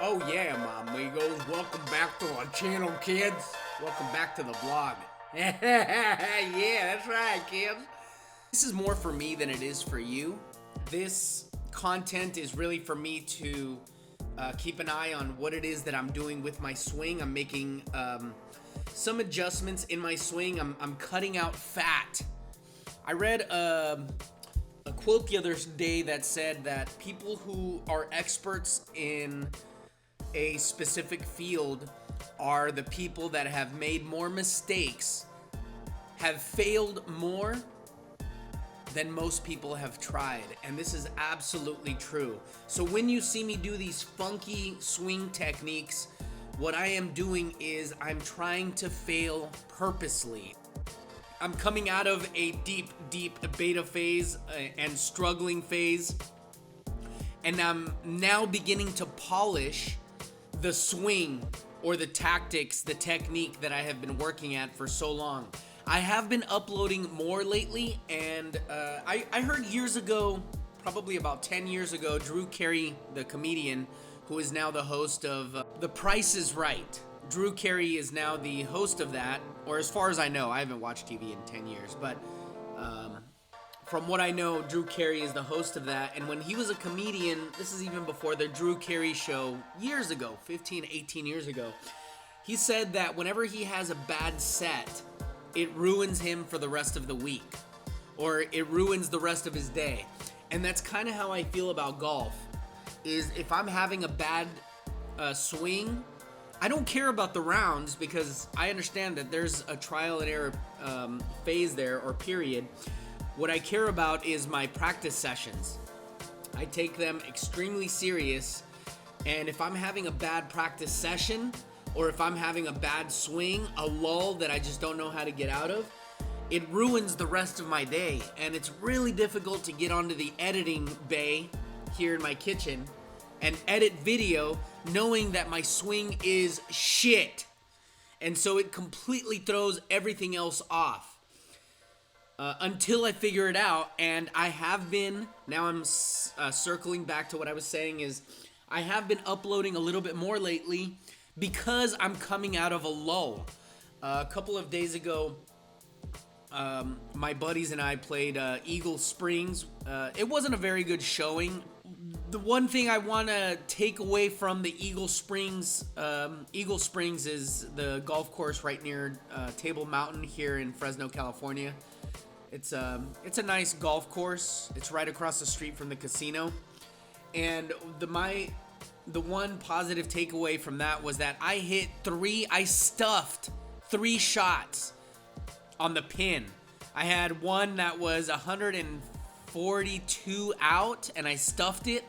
Oh yeah, my amigos. Welcome back to our channel, kids. Welcome back to the vlog. Yeah, that's right, kids. This is more for me than it is for you. This content is really for me to keep an eye on what it is that I'm doing with my swing. I'm making some adjustments in my swing. I'm cutting out fat. I read a quote the other day that said that people who are experts in a specific field are the people that have made more mistakes, have failed more than most people have tried. And this is absolutely true. So when you see me do these funky swing techniques, what I am doing is I'm trying to fail purposely. I'm coming out of a deep beta phase and struggling phase, and I'm now beginning to polish the swing or the tactics, the technique that I have been working at for so long. I have been uploading more lately, and I heard years ago, probably about 10 years ago, Drew Carey, the comedian, who is now the host of The Price is Right. Drew Carey is now the host of that, or as far as I know, I haven't watched TV in 10 years, but from what I know, Drew Carey is the host of that. And when he was a comedian, this is even before the Drew Carey show years ago, 15, 18 years ago, he said that whenever he has a bad set, it ruins him for the rest of the week, or it ruins the rest of his day. And that's kind of how I feel about golf, is if I'm having a bad swing, I don't care about the rounds, because I understand that there's a trial and error phase there, or period. What I care about is my practice sessions. I take them extremely serious, and if I'm having a bad practice session, or if I'm having a bad swing, a lull that I just don't know how to get out of, it ruins the rest of my day. And it's really difficult to get onto the editing bay here in my kitchen and edit video knowing that my swing is shit. And so it completely throws everything else off. Until I figure it out, and I have been, now I'm circling back to what I was saying, is I have been uploading a little bit more lately because I'm coming out of a lull. A couple of days ago, my buddies and I played Eagle Springs. It wasn't a very good showing. The one thing I want to take away from the Eagle Springs is the golf course right near Table Mountain here in Fresno, California. It's a nice golf course. It's right across the street from the casino. And the one positive takeaway from that was that I stuffed 3 shots on the pin. I had one that was 142 out, and I stuffed it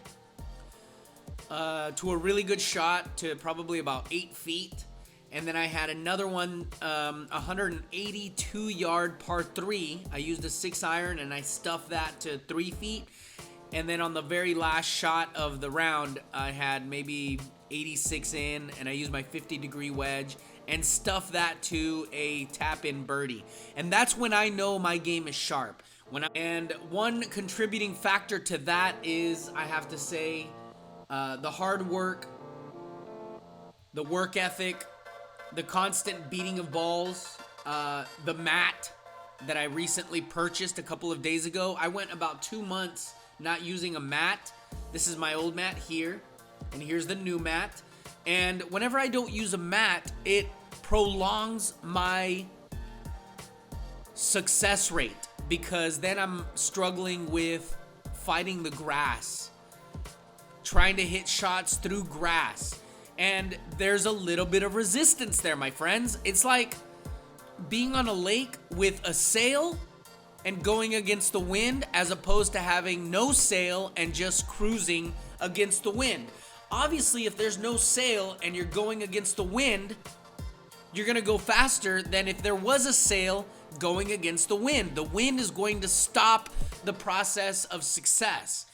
to a really good shot to probably about 8 feet. And then I had another one, 182 yard par 3. I used a 6-iron and I stuffed that to 3 feet. And then on the very last shot of the round, I had maybe 86 in, and I used my 50-degree wedge and stuffed that to a tap-in birdie. And that's when I know my game is sharp. And one contributing factor to that is, I have to say, the hard work, the work ethic, the constant beating of balls, the mat that I recently purchased a couple of days ago. I went about 2 months not using a mat. This is my old mat here, and here's the new mat. And whenever I don't use a mat, it prolongs my success rate, because then I'm struggling with fighting the grass, trying to hit shots through grass. And there's a little bit of resistance there, my friends. It's like being on a lake with a sail and going against the wind, as opposed to having no sail and just cruising against the wind. Obviously, if there's no sail and you're going against the wind, you're gonna go faster than if there was a sail going against the wind. The wind is going to stop the process of success.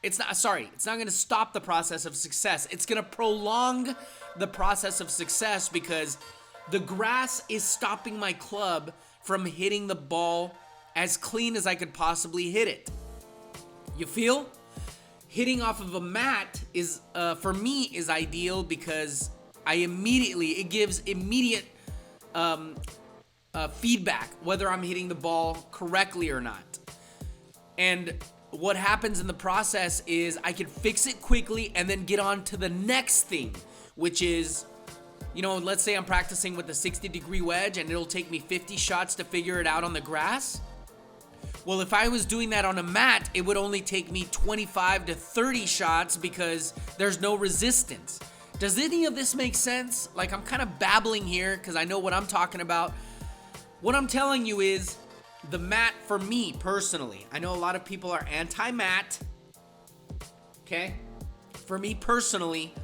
It's not going to stop the process of success. It's going to prolong the process of success, because the grass is stopping my club from hitting the ball as clean as I could possibly hit it. You feel? hitting off of a mat is, for me, is ideal because it gives immediate feedback whether I'm hitting the ball correctly or not. And what happens in the process is I can fix it quickly and then get on to the next thing, which is, let's say I'm practicing with a 60-degree wedge and it'll take me 50 shots to figure it out on the grass. Well, if I was doing that on a mat, it would only take me 25 to 30 shots because there's no resistance. Does any of this make sense? Like, I'm kind of babbling here because I know what I'm talking about. What I'm telling you is the mat, for me personally, I know a lot of people are anti-mat, okay? For me personally,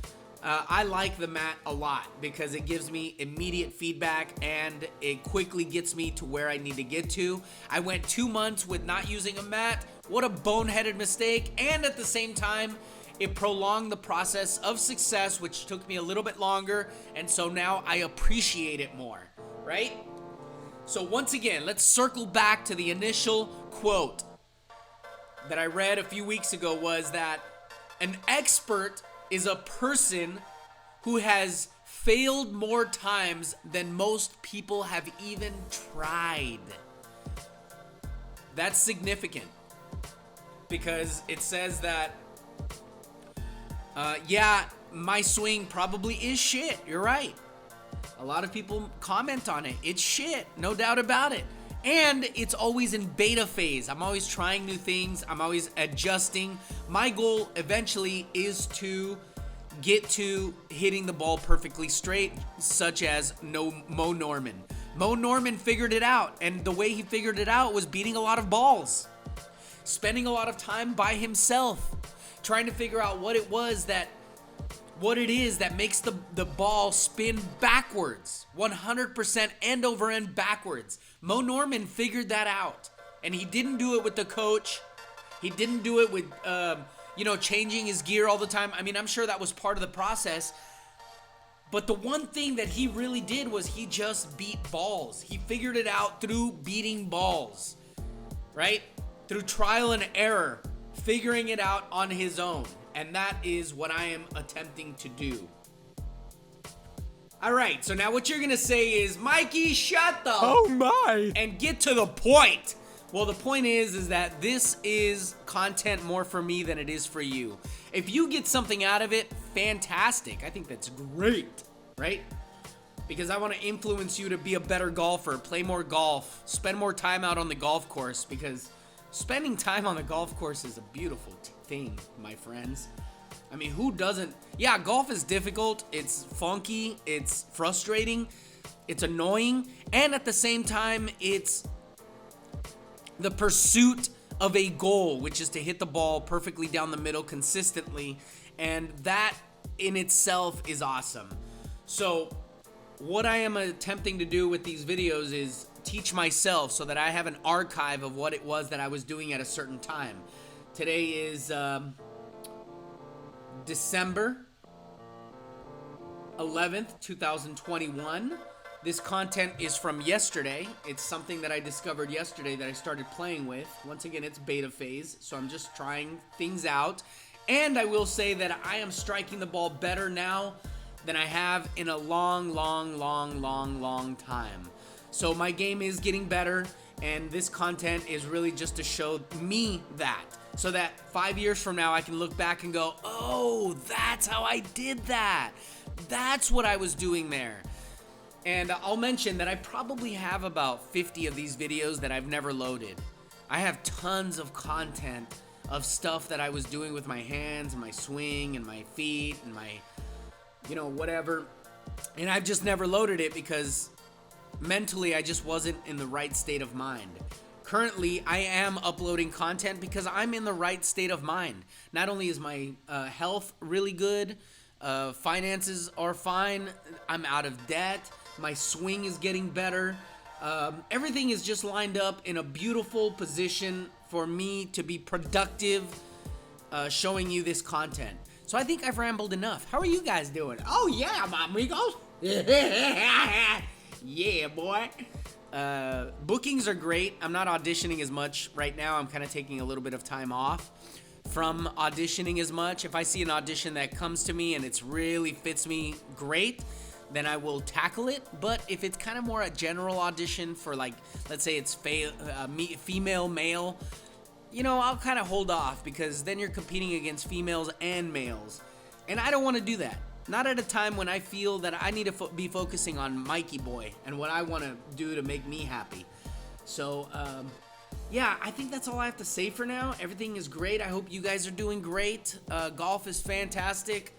I like the mat a lot because it gives me immediate feedback and it quickly gets me to where I need to get to. I went 2 months with not using a mat. What a boneheaded mistake. And at the same time, it prolonged the process of success, which took me a little bit longer. And so now I appreciate it more, right? So once again, let's circle back to the initial quote that I read a few weeks ago, was that an expert is a person who has failed more times than most people have even tried. That's significant because it says that, my swing probably is shit. You're right. A lot of people comment on it. It's shit, no doubt about it. And it's always in beta phase. I'm always trying new things. I'm always adjusting. My goal eventually is to get to hitting the ball perfectly straight, such as Mo Norman. Mo Norman figured it out, and the way he figured it out was beating a lot of balls, spending a lot of time by himself, trying to figure out what it is that makes the ball spin backwards, 100% end over end backwards. Mo Norman figured that out, and he didn't do it with the coach. He didn't do it with, changing his gear all the time. I mean, I'm sure that was part of the process, but the one thing that he really did was he just beat balls. He figured it out through beating balls, right? Through trial and error, figuring it out on his own. And that is what I am attempting to do. All right, so now what you're going to say is, Mikey, shut the... Oh, my! And get to the point. Well, the point is that this is content more for me than it is for you. If you get something out of it, fantastic. I think that's great, right? Because I want to influence you to be a better golfer, play more golf, spend more time out on the golf course, because spending time on the golf course is a beautiful thing, my friends. I mean, who doesn't? Yeah, golf is difficult. It's funky. It's frustrating. It's annoying. And at the same time, it's the pursuit of a goal, which is to hit the ball perfectly down the middle consistently. And that in itself is awesome. So what I am attempting to do with these videos is teach myself so that I have an archive of what it was that I was doing at a certain time. Today is December 11th, 2021. This content is from yesterday. It's something that I discovered yesterday that I started playing with. Once again, it's beta phase, so I'm just trying things out. And I will say that I am striking the ball better now than I have in a long time. So my game is getting better, and this content is really just to show me that. So that 5 years from now, I can look back and go, oh, that's how I did that. That's what I was doing there. And I'll mention that I probably have about 50 of these videos that I've never loaded. I have tons of content of stuff that I was doing with my hands and my swing and my feet and my, whatever. And I've just never loaded it because mentally I just wasn't in the right state of mind. Currently, I am uploading content because I'm in the right state of mind. Not only is my health really good, finances are fine, I'm out of debt, my swing is getting better. Everything is just lined up in a beautiful position for me to be productive, showing you this content. So I think I've rambled enough. How are you guys doing? Oh yeah, my amigos. Yeah, boy. Bookings are great. I'm not auditioning as much right now. I'm kind of taking a little bit of time off. from auditioning as much. If I see an audition that comes to me and it's really fits me great, then I will tackle it. But if it's kind of more a general audition for, like, let's say it's female, male, you know, I'll kind of hold off, because then you're competing against females and males. And I don't want to do that. Not at a time when I feel that I need to be focusing on Mikey Boy and what I want to do to make me happy. So, yeah, I think that's all I have to say for now. Everything is great. I hope you guys are doing great. Golf is fantastic.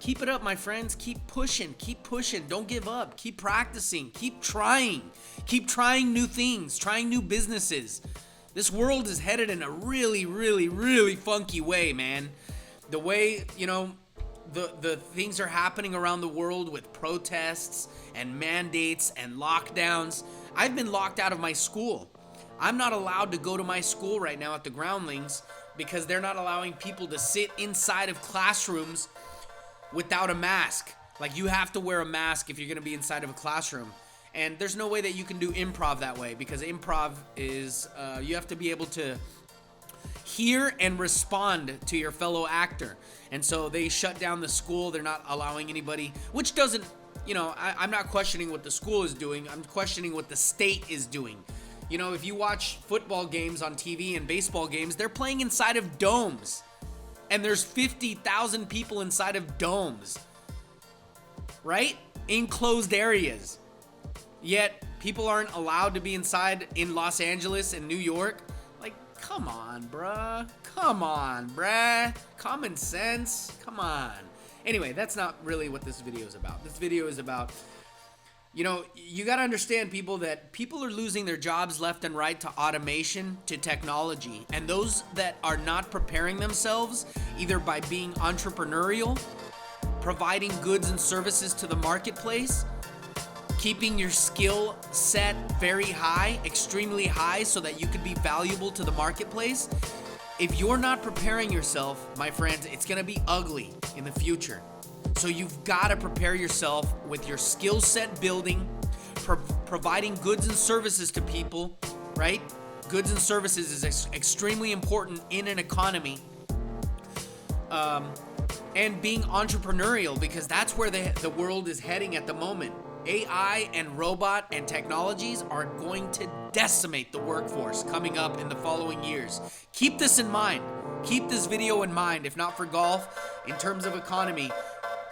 Keep it up, my friends. Keep pushing. Keep pushing. Don't give up. Keep practicing. Keep trying. Keep trying new things. Trying new businesses. This world is headed in a really, really, really funky way, man. The way, you know, the things are happening around the world with protests and mandates and lockdowns. I've been locked out of my school. I'm not allowed to go to my school right now at the Groundlings because they're not allowing people to sit inside of classrooms without a mask. Like, you have to wear a mask if you're going to be inside of a classroom. And there's no way that you can do improv that way, because improv is, you have to be able to hear and respond to your fellow actor. And so they shut down the school. They're not allowing anybody, which doesn't, you know, I'm not questioning what the school is doing. I'm questioning what the state is doing. You know, if you watch football games on TV and baseball games, they're playing inside of domes. And there's 50,000 people inside of domes, right? Enclosed areas. Yet people aren't allowed to be inside in Los Angeles and New York. Like, come on, bruh. Come on, bruh. Common sense. Come on. Anyway, that's not really what this video is about. This video is about, you know, you got to understand, people, that people are losing their jobs left and right to automation, to technology. And those that are not preparing themselves, either by being entrepreneurial, providing goods and services to the marketplace, keeping your skill set very high, extremely high, so that you can be valuable to the marketplace. If you're not preparing yourself, my friends, it's going to be ugly in the future. So you've got to prepare yourself with your skill set building, providing goods and services to people, right? Goods and services is extremely important in an economy. And being entrepreneurial, because that's where the world is heading at the moment. AI and robot and technologies are going to decimate the workforce coming up in the following years. Keep this in mind. Keep this video in mind, if not for golf, in terms of economy.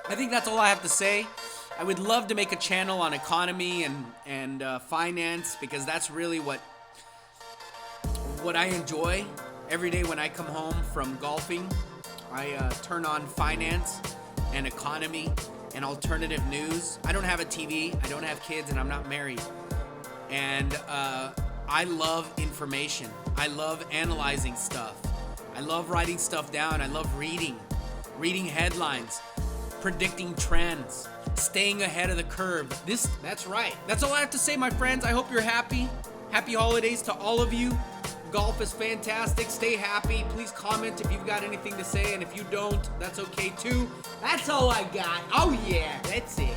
I think that's all I have to say. I would love to make a channel on economy and finance, because that's really what I enjoy. Every day when I come home from golfing, I turn on finance and economy and alternative news. I don't have a TV, I don't have kids, and I'm not married. And I love information. I love analyzing stuff. I love writing stuff down. I love reading headlines, predicting trends, staying ahead of the curve. That's right. That's all I have to say, my friends. I hope you're happy. Happy holidays to all of you. Golf is fantastic. Stay happy. Please comment if you've got anything to say, and if you don't, that's okay too. That's all I got. Oh yeah, that's it.